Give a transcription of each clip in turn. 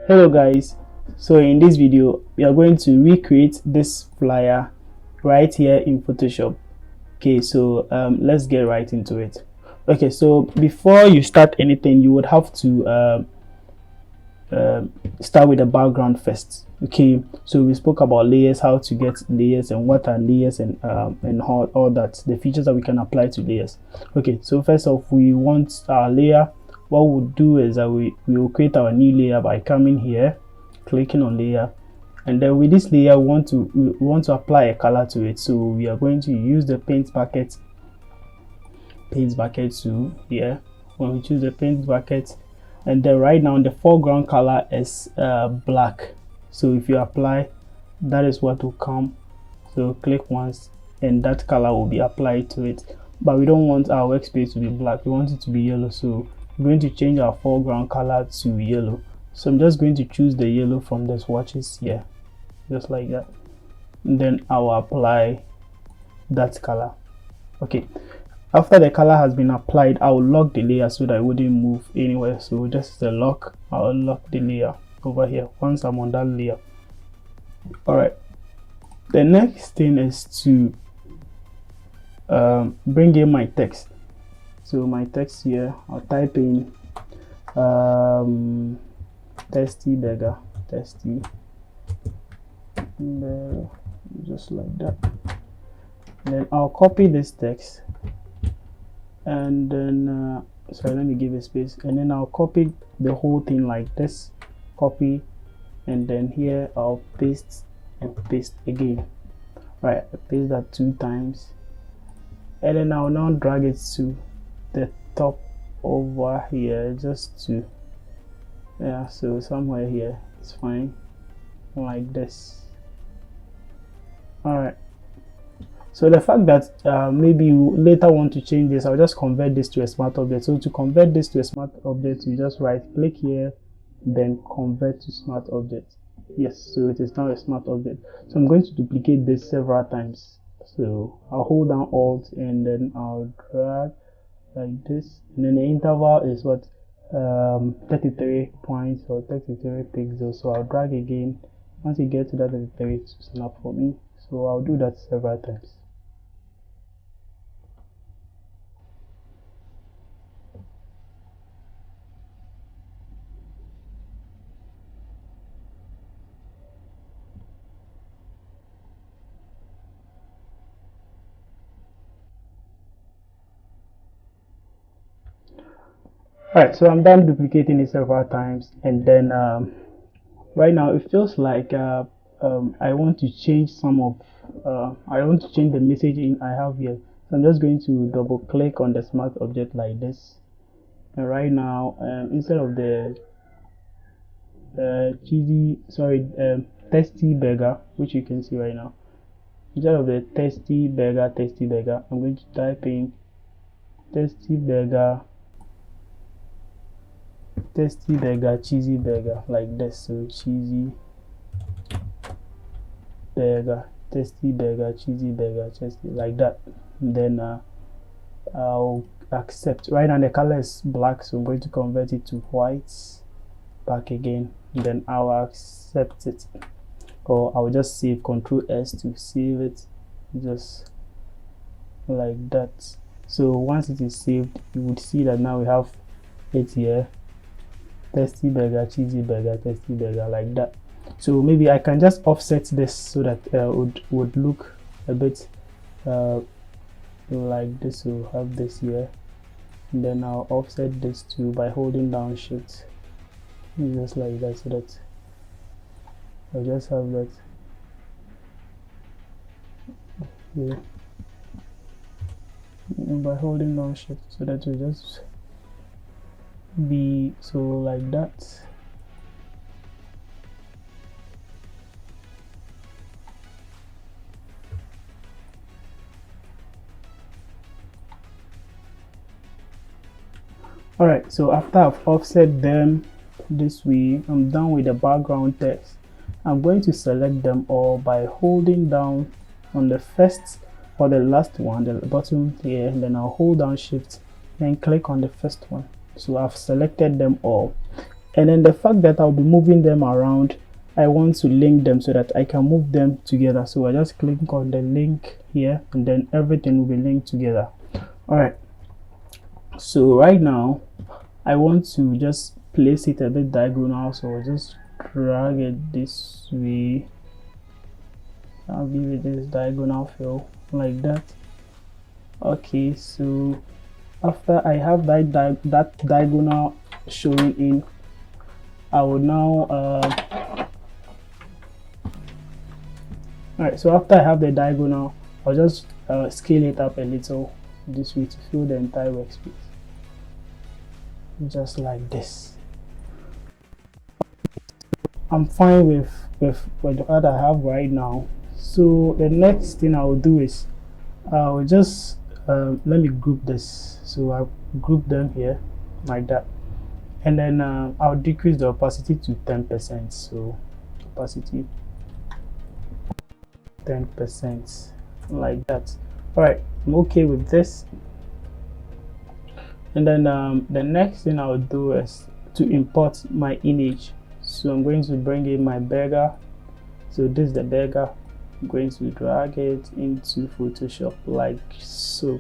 Hello guys, so in this video we are going to recreate this flyer right here in Photoshop. Okay, so let's get right into it. Okay, so before you start anything you would have to start with the background first. Okay, so we spoke about layers, how to get layers and what are layers, and all that, the features that we can apply to layers. Okay, so first off, we want our layer. What we'll do is that we will create our new layer by coming here, clicking on layer, and then with this layer we want to apply a color to it. So we are going to use the paint bucket tool here. When we choose the paint bucket, and then right now the foreground color is black, so if you apply, that is what will come. So click once and that color will be applied to it, but we don't want our workspace to be black, we want it to be yellow. So we're going to change our foreground color to yellow. So I'm just going to choose the yellow from the swatches here, just like that, and then I will apply that color. Okay, after the color has been applied, I will lock the layer so that it wouldn't move anywhere. So just the lock, I'll lock the layer over here once I'm on that layer. All right, the next thing is to bring in my text. So my text here, I'll type in tasty burger, just like that. And then I'll copy this text, and then sorry, let me give it space, and then I'll copy the whole thing like this, copy, and then here I'll paste and paste again. Right, I paste that 2 times, and then I'll now drag it to the top over here, just to, yeah, so somewhere here it's fine, like this. All right, so the fact that maybe you later want to change this, I'll just convert this to a smart object. So to convert this to a smart object, you just right click here, then convert to smart object. Yes, so it is now a smart object. So I'm going to duplicate this several times. So I'll hold down Alt and then I'll drag like this, and then the interval is what, 33 points or 33 pixels. So I'll drag again. Once you get to that 33, to snap for me. So I'll do that several times. Alright, so I'm done duplicating it several times, and then right now it feels like I want to change some of I want to change the messaging I have here. So I'm just going to double click on the smart object like this, and right now instead of the tasty burger, which you can see right now, instead of the tasty burger, I'm going to type in tasty burger, cheesy burger, like this. So cheesy burger, tasty burger, cheesy burger, like that. And then I'll accept. Right now the color is black, so I'm going to convert it to white, back again, and then I'll accept it, or I'll just save, Ctrl S to save it, just like that. So once it is saved, you would see that now we have it here, tasty burger, cheesy burger, tasty burger, like that. So maybe I can just offset this so that would look a bit like this. So have this here, and then I'll offset this too by holding down Shift, just like that, so that I'll just have that here, and by holding down Shift, so that will just be so like that. Alright, so after I've offset them this way, I'm done with the background text. I'm going to select them all by holding down on the first or the last one, the bottom here, and then I'll hold down Shift and click on the first one. So I've selected them all. And then the fact that I'll be moving them around, I want to link them so that I can move them together. So I just click on the link here, and then everything will be linked together. All right, so right now I want to just place it a bit diagonal, so I'll just drag it this way. I'll give it this diagonal fill like that. Okay, so after I have that diagonal showing in, I will now alright, so after I have the diagonal, I'll just scale it up a little this way to fill the entire workspace, just like this. I'm fine with what I have right now. So the next thing I will do is I'll just let me group this. So I'll group them here like that, and then I'll decrease the opacity to 10%. So opacity 10% like that. All right, I'm okay with this. And then the next thing I'll do is to import my image. So I'm going to bring in my burger. So this is the burger. I'm going to drag it into Photoshop like so.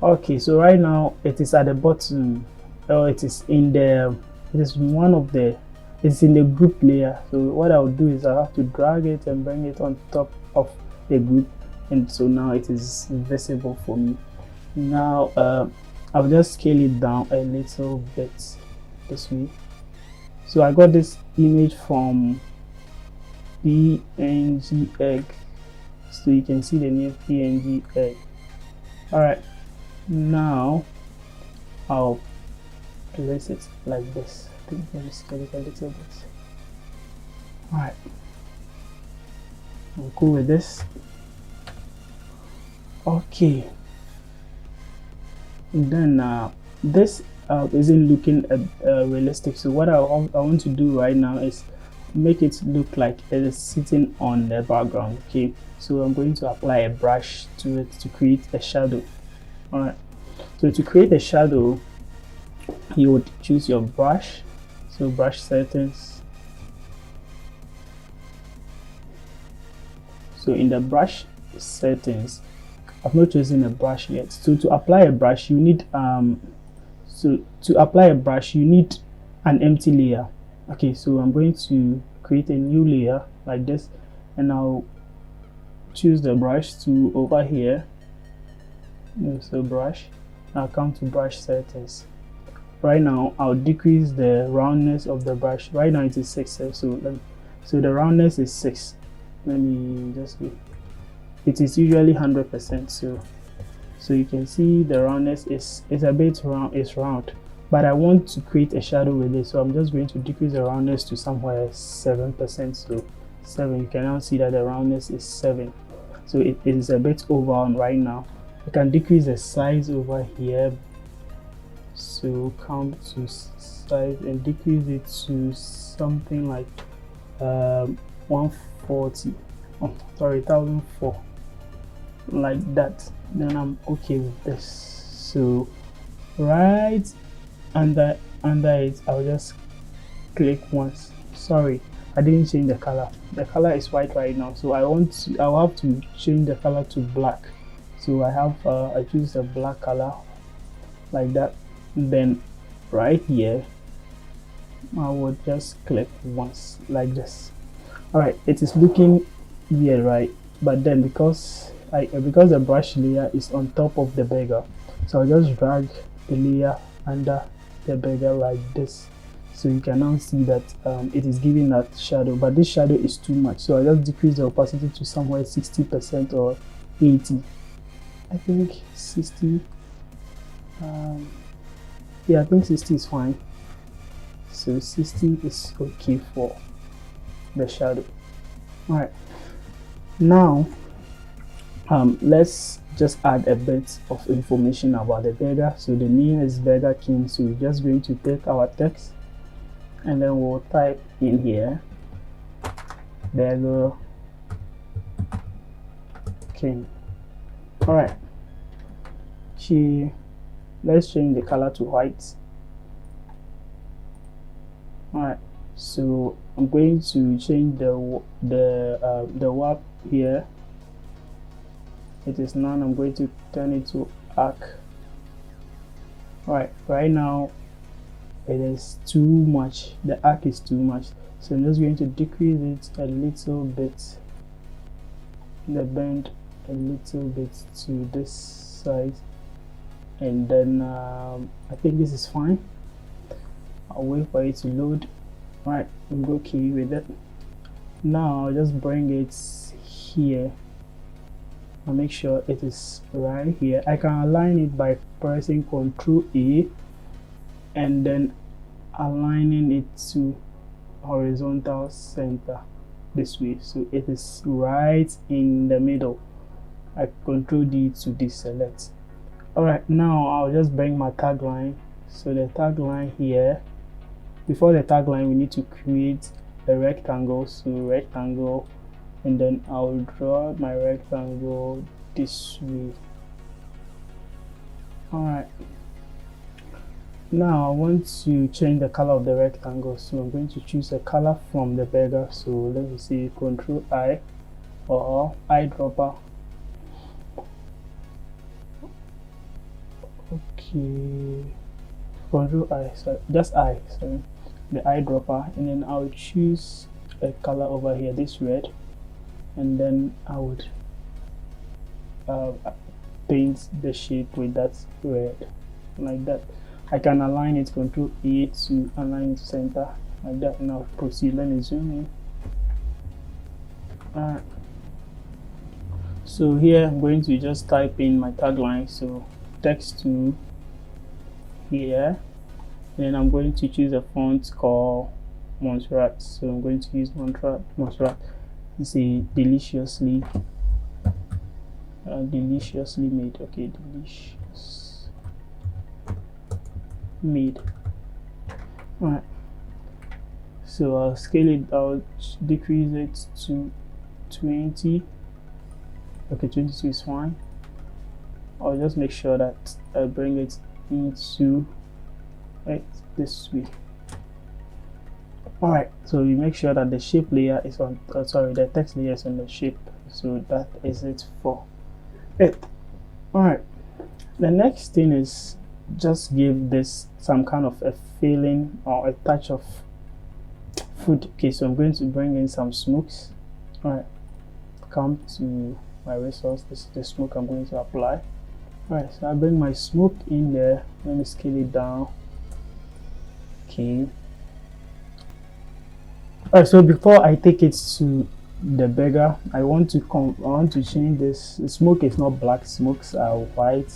Okay, so right now it is at the bottom, or it is in the, it's in the group layer. So what I'll do is I have to drag it and bring it on top of the group, and so now it is visible for me. Now I'll just scale it down a little bit this way. So I got this image from PNG egg, so you can see the name PNG egg. All right, now I'll place it like this. I think let me scale it a little bit. All right, I'm cool with this. Okay, and then this isn't looking realistic, so what I want to do right now is make it look like it is sitting on the background. Okay, so I'm going to apply a brush to it to create a shadow. All right, so to create a shadow, you would choose your brush. So brush settings. So in the brush settings, I've not chosen a brush yet. So to apply a brush, you need an empty layer. Okay, so I'm going to create a new layer like this, and I'll choose the brush to over here. So brush, I'll come to brush settings. Right now I'll decrease the roundness of the brush. Right now it is 6, so the roundness is 6. Let me just be, it is usually 100%, so you can see the roundness is a bit round, it's round, but I want to create a shadow with it, so I'm just going to decrease the roundness to somewhere 7%. So 7, you can now see that the roundness is 7, so it is a bit over right now. I can decrease the size over here, so come to size and decrease it to something like 140, oh sorry, 1004, like that. Then I'm okay with this. So right under it, I'll just click once. Sorry, I didn't change the color. The color is white right now, so I'll have to change the color to black. So I choose a black color like that. Then right here I will just click once like this. All right, it is looking weird, right? But then because the brush layer is on top of the burger, so I'll just drag the layer under the burger like this, so you can now see that it is giving that shadow, but this shadow is too much, so I just decrease the opacity to somewhere 60% or 80. I think 60. Yeah, I think 60 is fine. So 60 is okay for the shadow. All right, now let's just add a bit of information about the burger. So the name is Burger King, so we're just going to take our text and then we'll type in here Burger King. All right, let's change the color to white. All right, so I'm going to change the warp here. It is none. I'm going to turn it to arc. All right, right now it is too much. The arc is too much, so I'm just going to decrease it a little bit, the bend a little bit to this size, and then I think this is fine. I'll wait for it to load. All right, I'm okay with it. Now I'll just bring it here. I'll make sure it is right here. I can align it by pressing Ctrl A and then aligning it to horizontal center this way, so it is right in the middle. I Ctrl D to deselect. All right, now I'll just bring my tagline. So the tagline here, before the tagline we need to create a rectangle, so rectangle, and then I'll draw my rectangle this way. All right, now I want to change the color of the rectangle, so I'm going to choose a color from the beggar. So let me see, Ctrl I or eyedropper. Okay, Ctrl I, sorry, just I, sorry, the eyedropper, and then I'll choose a color over here, this red, and then I would paint the shape with that red, like that. I can align it, Ctrl A to align it to center, like that. Now proceed. Let me zoom in. So here I'm going to just type in my tagline, so text to here, then I'm going to choose a font called Montserrat. So I'm going to use Montserrat. It's a deliciously made. Okay, delicious made. All right, so I'll scale it out, decrease it to 20. Okay, 22 is fine. I'll just make sure that I bring it into this way. All right, so we make sure that the shape layer is on the text layer is on the shape, so that is it for it. All right, the next thing is just give this some kind of a feeling or a touch of food. Okay, so I'm going to bring in some smokes. All right, come to my resource. This is the smoke I'm going to apply. All right, so I bring my smoke in there. Let me scale it down. Okay. All right, so before I take it to the beggar, I want to change this. The smoke is not black, smokes are white.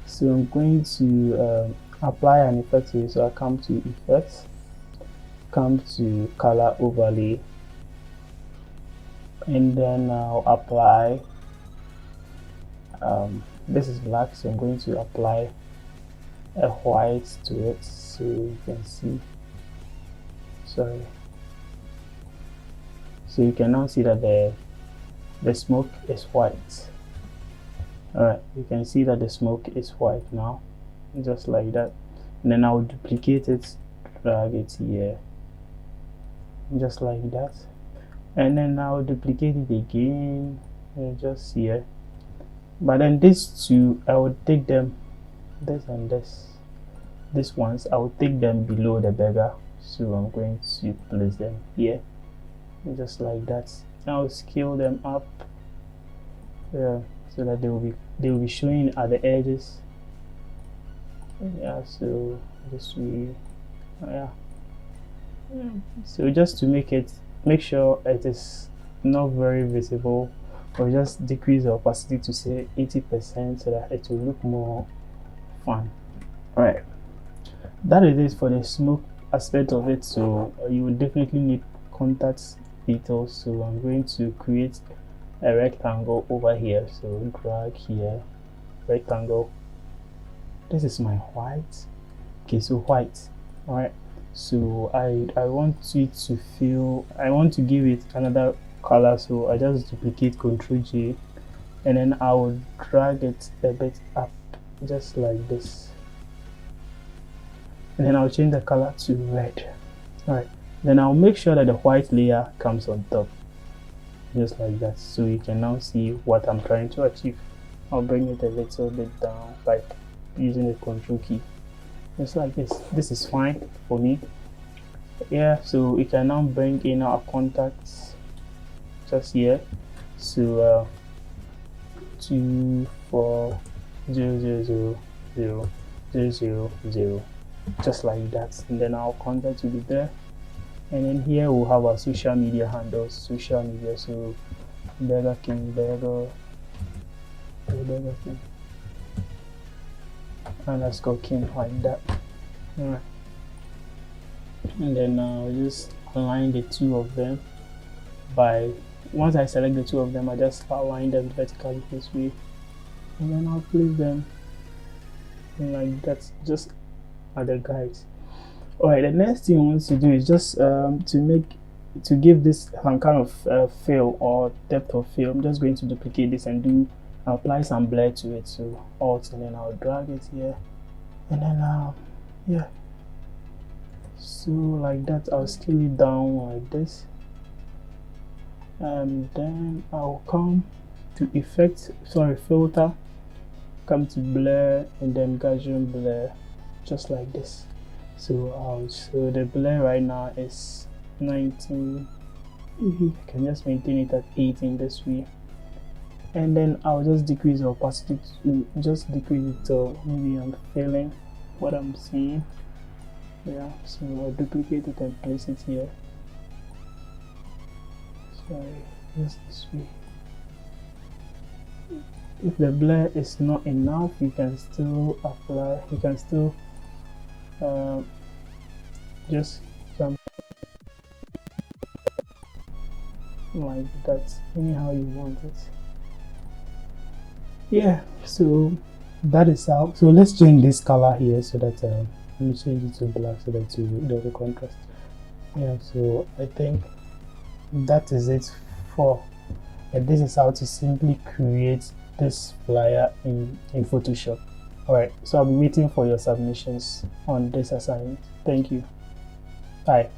So I'm going to apply an effect here. So I come to effects, come to color overlay, and then I'll apply this is black, so I'm going to apply a white to it, so you can see. Sorry. So you can now see that the smoke is white. All right, you can see that the smoke is white now, just like that. And then I will duplicate it, drag it here, just like that. And then I will duplicate it again, just here. But then these two, I would take them, this and these ones, I will take them below the beggar. So I'm going to place them here, just like that. I'll scale them up, so that they will be showing at the edges. Yeah, so this way. Yeah. So just to make sure it is not very visible, or just decrease the opacity to say 80%, so that it will look more fun. All right, that is it for the smoke aspect of it. So you will definitely need contact details. So I'm going to create a rectangle over here, so drag here, rectangle. This is my white. Okay, so white. All right, so I want it to feel, I want to give it another color, so I just duplicate, Ctrl J, and then I will drag it a bit up, just like this, and then I'll change the color to red. All right, Then I'll make sure that the white layer comes on top, just like that, so you can now see what I'm trying to achieve. I'll bring it a little bit down by using the control key, just like this. This is fine for me. Yeah, so we can now bring in our contacts just here. So 24000000, just like that, and then our contact will be there. And then here we'll have our social media handles, social media. So Burger King, Burger King, underscore King, like that. Alright. And then I'll just align the two of them by, once I select the two of them, I just align them vertically this way, and then I'll place them like that, just at the guides. Alright, the next thing I want to do is just to give this some kind of fill or depth of fill. I'm just going to duplicate this and apply some blur to it. So Alt, and then I'll drag it here, and then yeah, so like that. I'll scale it down like this, and then I'll come to filter, come to blur, and then Gaussian blur, just like this. So the blur right now is 19. I can just maintain it at 18 this way, and then I'll just decrease the opacity to just decrease it till maybe I'm feeling what I'm seeing. Yeah, so I'll duplicate it and place it here. Sorry, just this way. If the blur is not enough, you can still apply, you can still just jump like that, anyhow you want it. Yeah, so that is how. So let's change this color here, so that let me change it to black so that there's a contrast. Yeah, so I think that is it for, and this is how to simply create this flyer in Photoshop. Alright, so I'll be waiting for your submissions on this assignment. Thank you. Bye.